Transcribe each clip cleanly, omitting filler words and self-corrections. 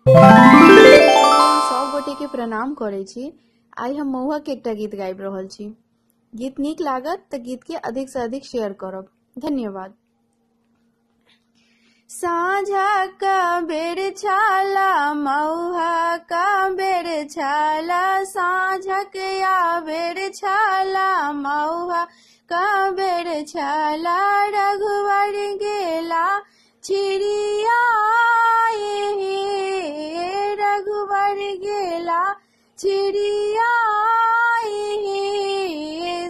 हम सब गोटे के प्रणाम करे छी। आई हम महुआ के एकटा गीत गाबि रहल छी। गीत नीक लागत त गीत के अधिक से अधिक शेयर करब। धन्यवाद। साँझा का बेर छाला महुआ का बेर छाला, साँझक या बेर छाला महुआ का बेर छाला, रघुवर गेला चिड़िया रघुवर गेला चिड़िया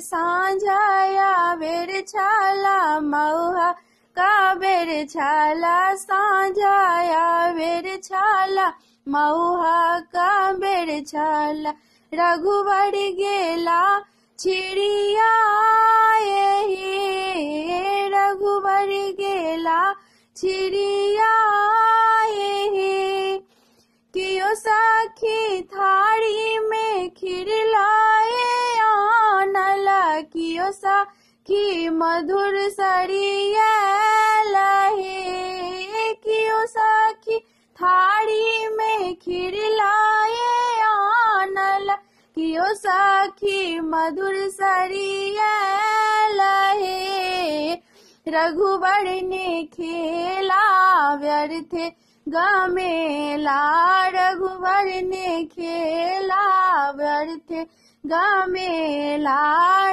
साँझाया बेर छाला महुआ का बेर छाला, साँझाया बेर छाला महुआ का बेर छाला, रघुवर गेला चिड़िया रघुवर गेला चिड़िया कियो सखी थारी में खीर लाए आनला, कियो सखी मधुर सरिया लहे, कियो सखी थारी में खीर लाए आनला, कियो सखी मधुर सरिया लहे, रघुवर ने खेला व्यर्थ गमेला, रघुवर ने खेला व्यर्थ गमेला,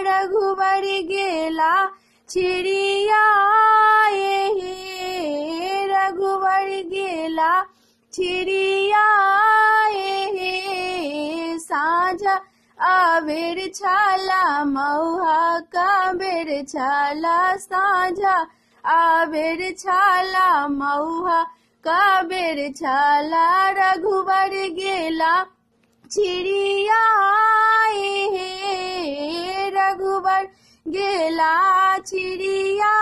रघुवर गेला चिड़िया रघुवर गेला चिड़िया साँझा आबेर छाला महुआ का बेर छाला, साँझा आबेर छाला महुआ का बेर छाला, रघुवर गेला चिड़िया रघुवर गेला चिड़िया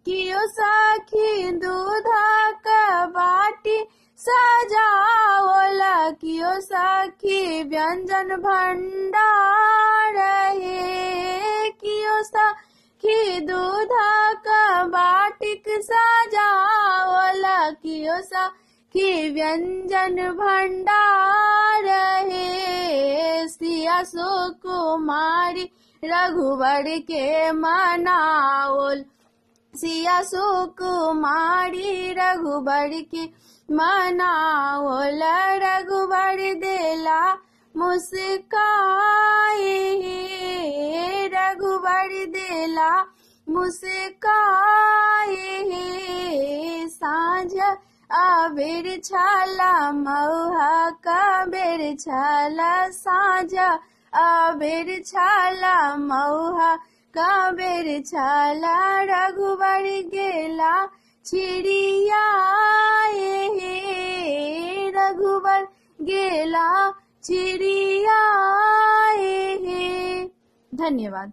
कियो सखी दूधा का बाटी सजाओला, कियो सखी व्यंजन भंडार है, कियो सखी दूधा का बाटिक सजाओला, कियो सखी व्यंजन भंडार है, सिया सुकुमारी रघुवर के मनाओल, सिया सुकुमारी रघुवर के मनाओल, रघुवर देला मुस्काए रघुवर देला मुस्काए, साँझ आबेर छाला महुआ का बेर छाला, साँझ आबेर छाला महुआ का बेर छाला, रघुवर गेला चिड़िया रघुवर गेला चिड़िया। धन्यवाद।